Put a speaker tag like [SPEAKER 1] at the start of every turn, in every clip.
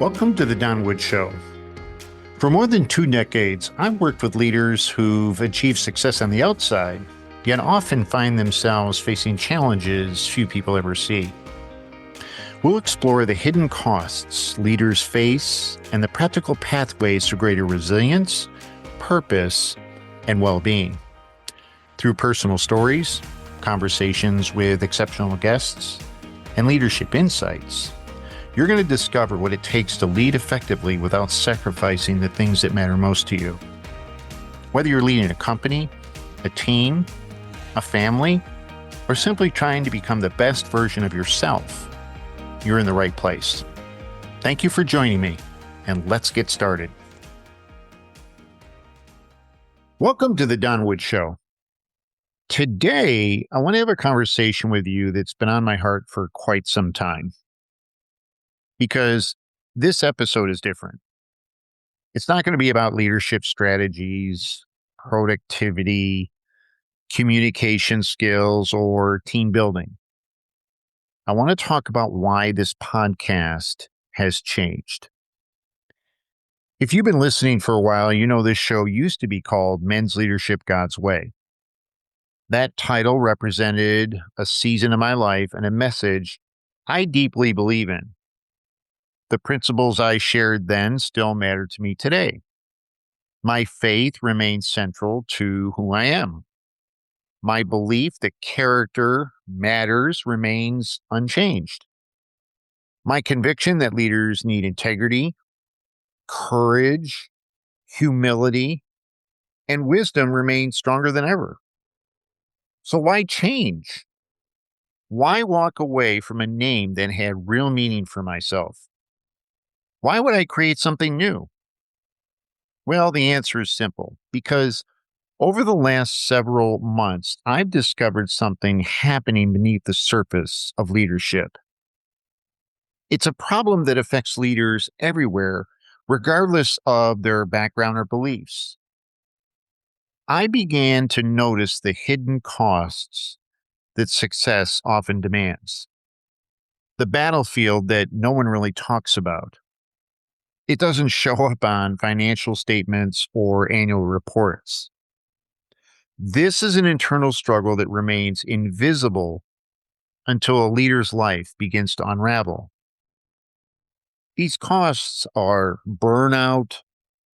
[SPEAKER 1] Welcome to the Don Wood Show. For more than 2 decades, I've worked with leaders who've achieved success on the outside, yet often find themselves facing challenges few people ever see. We'll explore the hidden costs leaders face and the practical pathways to greater resilience, purpose, and well-being. Through personal stories, conversations with exceptional guests, and leadership insights, you're going to discover what it takes to lead effectively without sacrificing the things that matter most to you. Whether you're leading a company, a team, a family, or simply trying to become the best version of yourself, you're in the right place. Thank you for joining me, and let's get started. Welcome to the Don Wood Show. Today, I want to have a conversation with you that's been on my heart for quite some time, because this episode is different. It's not going to be about leadership strategies, productivity, communication skills, or team building. I want to talk about why this podcast has changed. If you've been listening for a while, you know this show used to be called Men's Leadership God's Way. That title represented a season of my life and a message I deeply believe in. The principles I shared then still matter to me today. My faith remains central to who I am. My belief that character matters remains unchanged. My conviction that leaders need integrity, courage, humility, and wisdom remains stronger than ever. So why change? Why walk away from a name that had real meaning for myself? Why would I create something new? Well, the answer is simple. Because over the last several months, I've discovered something happening beneath the surface of leadership. It's a problem that affects leaders everywhere, regardless of their background or beliefs. I began to notice the hidden costs that success often demands. The battlefield that no one really talks about. It doesn't show up on financial statements or annual reports. This is an internal struggle that remains invisible until a leader's life begins to unravel. These costs are burnout,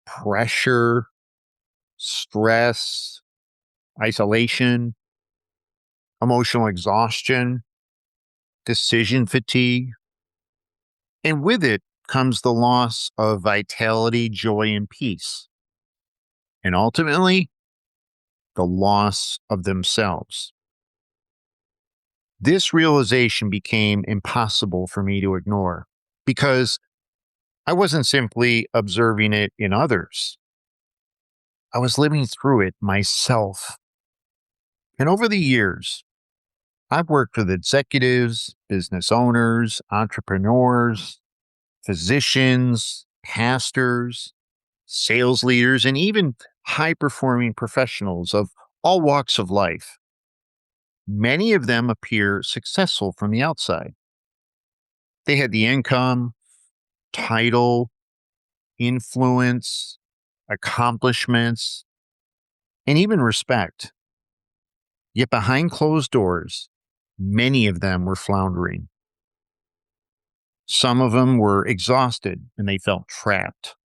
[SPEAKER 1] pressure, stress, isolation, emotional exhaustion, decision fatigue, and with it comes the loss of vitality, joy, and peace. And ultimately, the loss of themselves. This realization became impossible for me to ignore because I wasn't simply observing it in others. I was living through it myself. And over the years, I've worked with executives, business owners, entrepreneurs, physicians, pastors, sales leaders, and even high-performing professionals of all walks of life. Many of them appear successful from the outside. They had the income, title, influence, accomplishments, and even respect. Yet behind closed doors, many of them were floundering. Some of them were exhausted and they felt trapped.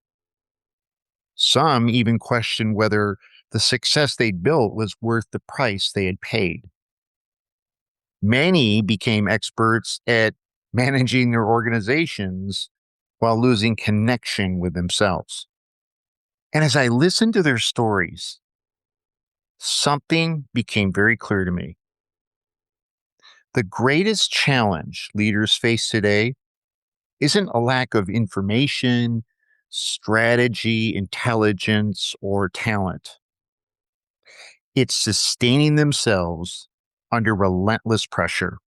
[SPEAKER 1] Some even questioned whether the success they'd built was worth the price they had paid. Many became experts at managing their organizations while losing connection with themselves. And as I listened to their stories, something became very clear to me. The greatest challenge leaders face today isn't a lack of information, strategy, intelligence, or talent. It's sustaining themselves under relentless pressure.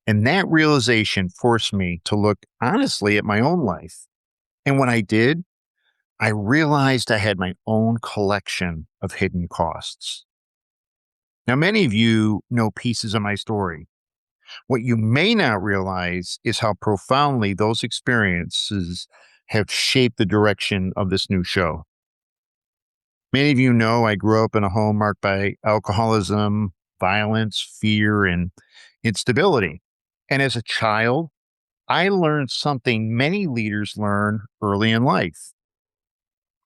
[SPEAKER 1] And that realization forced me to look honestly at my own life. And when I did, I realized I had my own collection of hidden costs. Now, many of you know pieces of my story. What you may not realize is how profoundly those experiences have shaped the direction of this new show. Many of you know I grew up in a home marked by alcoholism, violence, fear, and instability. And as a child, I learned something many leaders learn early in life: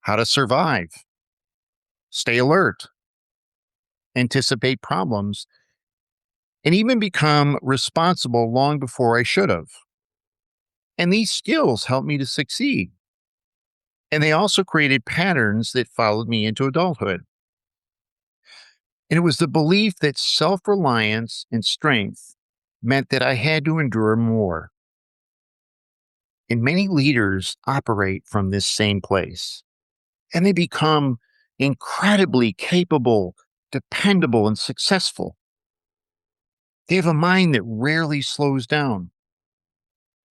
[SPEAKER 1] how to survive, stay alert, anticipate problems, and even become responsible long before I should have. And these skills helped me to succeed. And they also created patterns that followed me into adulthood. And it was the belief that self reliance and strength meant that I had to endure more. And many leaders operate from this same place. And they become incredibly capable, dependable, and successful. They have a mind that rarely slows down,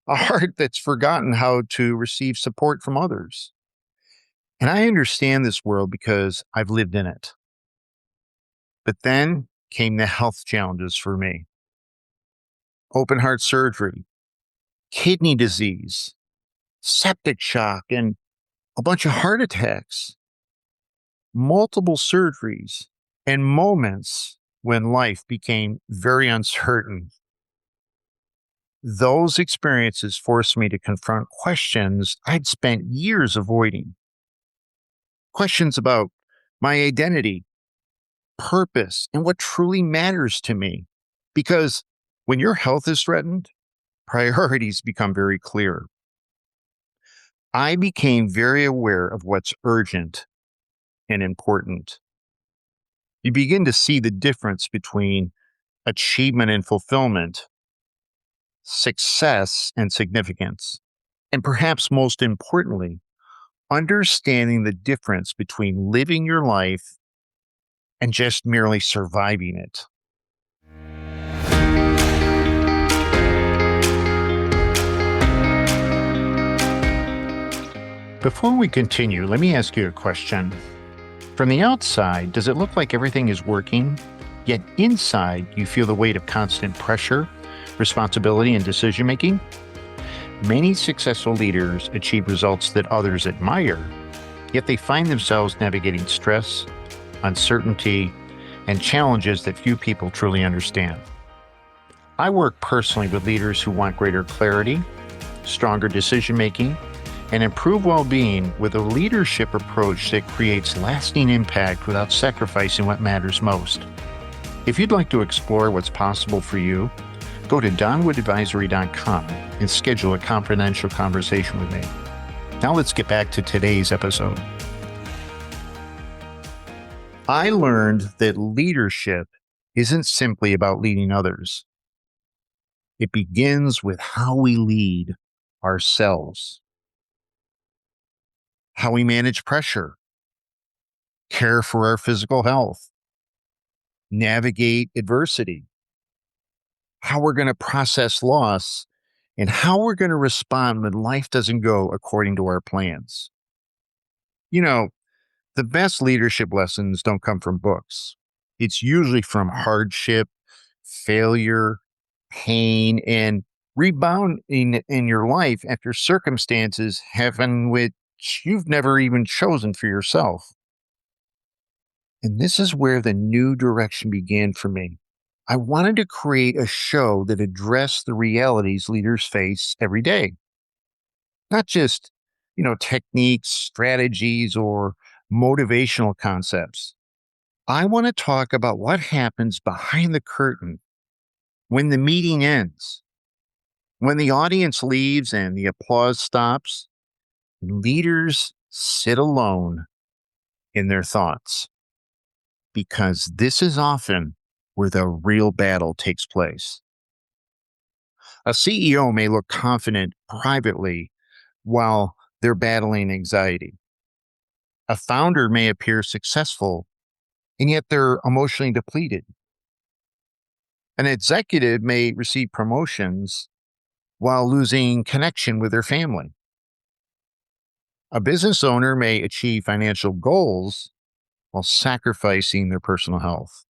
[SPEAKER 1] a heart that's forgotten how to receive support from others. And I understand this world because I've lived in it. But then came the health challenges for me: open heart surgery, kidney disease, septic shock, and a bunch of heart attacks, multiple surgeries, and moments when life became very uncertain. Those experiences forced me to confront questions I'd spent years avoiding. Questions about my identity, purpose, and what truly matters to me. Because when your health is threatened, priorities become very clear. I became very aware of what's urgent and important. You begin to see the difference between achievement and fulfillment, success and significance, and perhaps most importantly, understanding the difference between living your life and just merely surviving it. Before we continue, let me ask you a question. From the outside, does it look like everything is working, yet inside you feel the weight of constant pressure, responsibility, and decision making? Many successful leaders achieve results that others admire, yet they find themselves navigating stress, uncertainty, and challenges that few people truly understand. I work personally with leaders who want greater clarity, stronger decision making, and improved well-being with a leadership approach that creates lasting impact without sacrificing what matters most. If you'd like to explore what's possible for you, go to donwoodadvisory.com and schedule a confidential conversation with me. Now let's get back to today's episode. I learned that leadership isn't simply about leading others. It begins with how we lead ourselves, how we manage pressure, care for our physical health, navigate adversity, how we're going to process loss, and how we're going to respond when life doesn't go according to our plans. You know, the best leadership lessons don't come from books. It's usually from hardship, failure, pain, and rebounding in your life after circumstances happen which you've never even chosen for yourself. And this is where the new direction began for me. I wanted to create a show that addressed the realities leaders face every day, not just, techniques, strategies, or motivational concepts. I want to talk about what happens behind the curtain when the meeting ends, when the audience leaves and the applause stops. Leaders sit alone in their thoughts, because this is often where the real battle takes place. A CEO may look confident privately while they're battling anxiety. A founder may appear successful, and yet they're emotionally depleted. An executive may receive promotions while losing connection with their family. A business owner may achieve financial goals while sacrificing their personal health.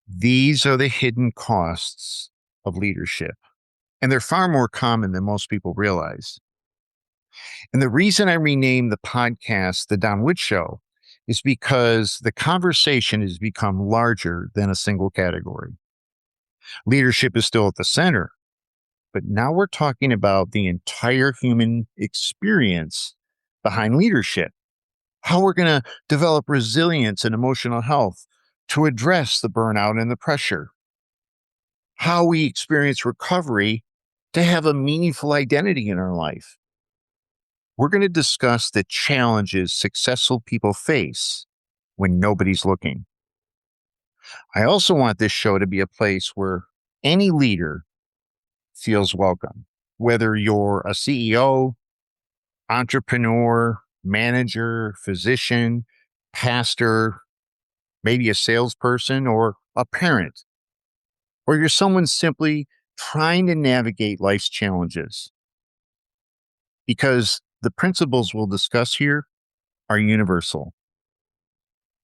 [SPEAKER 1] These are the hidden costs of leadership, and they're far more common than most people realize. And the reason I renamed the podcast The Don Wood Show is because the conversation has become larger than a single category. Leadership is still at the center, but now we're talking about the entire human experience behind leadership, how we're going to develop resilience and emotional health to address the burnout and the pressure, how we experience recovery to have a meaningful identity in our life. We're going to discuss the challenges successful people face when nobody's looking. I also want this show to be a place where any leader feels welcome, whether you're a CEO, entrepreneur, manager, physician, pastor, maybe a salesperson, or a parent, or you're someone simply trying to navigate life's challenges. Because the principles we'll discuss here are universal.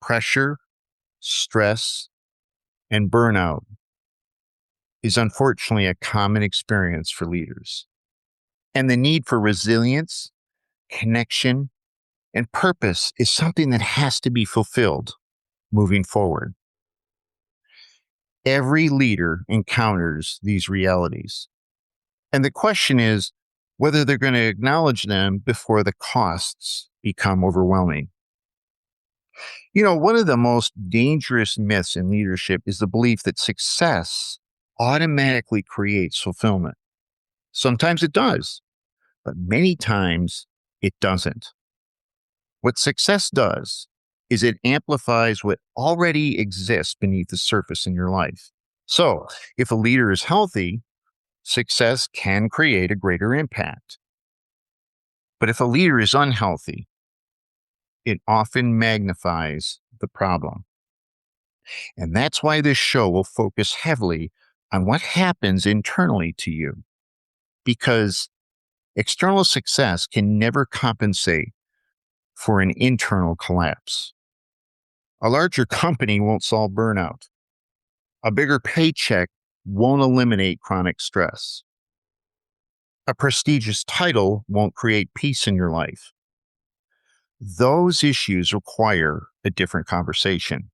[SPEAKER 1] Pressure, stress, and burnout is unfortunately a common experience for leaders. And the need for resilience, connection, and purpose is something that has to be fulfilled moving forward. Every leader encounters these realities. And the question is whether they're going to acknowledge them before the costs become overwhelming. You know, one of the most dangerous myths in leadership is the belief that success automatically creates fulfillment. Sometimes it does, but many times it doesn't. What success does is it amplifies what already exists beneath the surface in your life. So, if a leader is healthy, success can create a greater impact. But if a leader is unhealthy, it often magnifies the problem. And that's why this show will focus heavily on what happens internally to you. Because external success can never compensate for an internal collapse. A larger company won't solve burnout. A bigger paycheck won't eliminate chronic stress. A prestigious title won't create peace in your life. Those issues require a different conversation.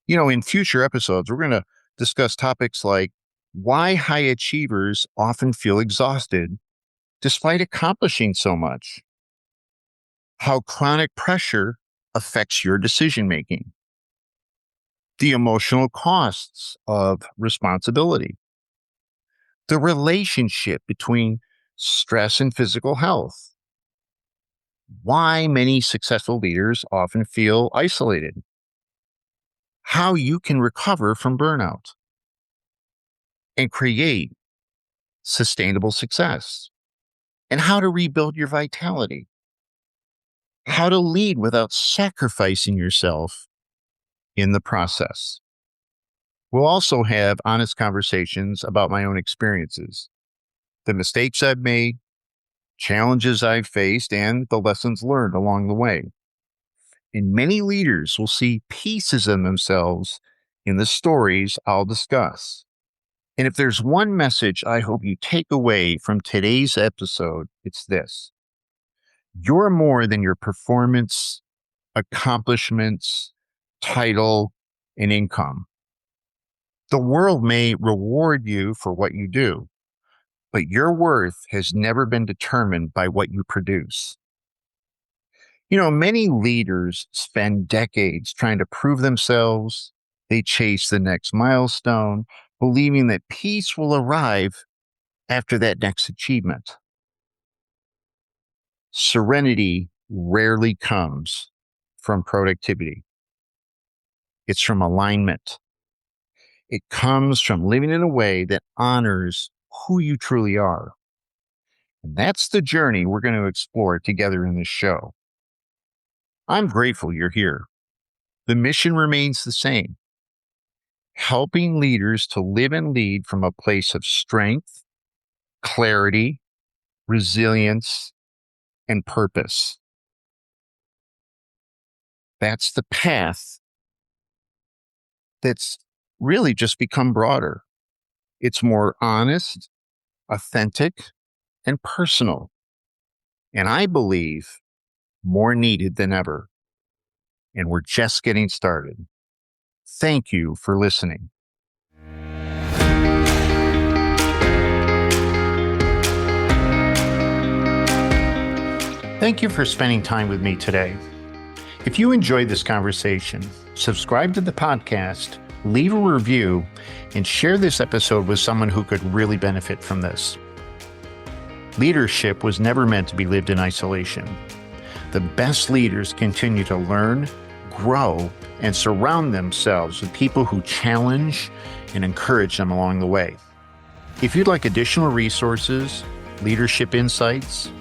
[SPEAKER 1] You know, in future episodes, we're going to discuss topics like why high achievers often feel exhausted despite accomplishing so much, how chronic pressure affects your decision making, the emotional costs of responsibility, the relationship between stress and physical health, why many successful leaders often feel isolated, how you can recover from burnout and create sustainable success, and how to rebuild your vitality, how to lead without sacrificing yourself in the process. We'll also have honest conversations about my own experiences, the mistakes I've made, challenges I've faced, and the lessons learned along the way. And many leaders will see pieces of themselves in the stories I'll discuss. And if there's one message I hope you take away from today's episode, it's this. You're more than your performance, accomplishments, title, and income. The world may reward you for what you do, but your worth has never been determined by what you produce. You know, many leaders spend decades trying to prove themselves. They chase the next milestone, believing that peace will arrive after that next achievement. Serenity rarely comes from productivity. It's from alignment. It comes from living in a way that honors who you truly are. And that's the journey we're going to explore together in this show. I'm grateful you're here. The mission remains the same, helping leaders to live and lead from a place of strength, clarity, resilience, and purpose. That's the path that's really just become broader. It's more honest, authentic, and personal. And I believe more needed than ever. And we're just getting started. Thank you for listening. Thank you for spending time with me today. If you enjoyed this conversation, subscribe to the podcast, leave a review, and share this episode with someone who could really benefit from this. Leadership was never meant to be lived in isolation. The best leaders continue to learn, grow, and surround themselves with people who challenge and encourage them along the way. If you'd like additional resources, leadership insights,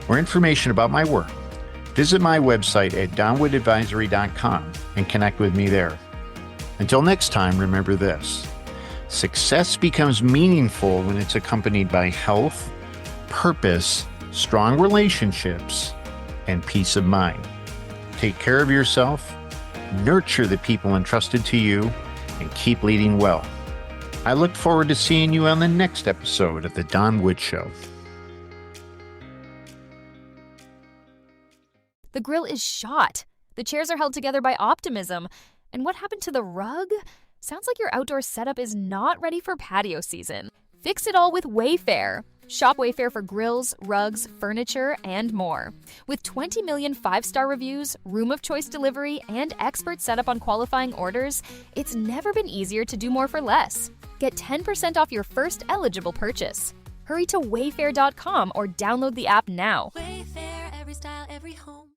[SPEAKER 1] or information about my work, visit my website at donwoodadvisory.com and connect with me there. Until next time, remember this: success becomes meaningful when it's accompanied by health, purpose, strong relationships, and peace of mind. Take care of yourself, nurture the people entrusted to you, and keep leading well. I look forward to seeing you on the next episode of The Don Wood Show.
[SPEAKER 2] The grill is shot. The chairs are held together by optimism. And what happened to the rug? Sounds like your outdoor setup is not ready for patio season. Fix it all with Wayfair. Shop Wayfair for grills, rugs, furniture, and more. With 20 million 5-star reviews, room of choice delivery, and expert setup on qualifying orders, it's never been easier to do more for less. Get 10% off your first eligible purchase. Hurry to wayfair.com or download the app now.
[SPEAKER 3] Wayfair, every style, every home.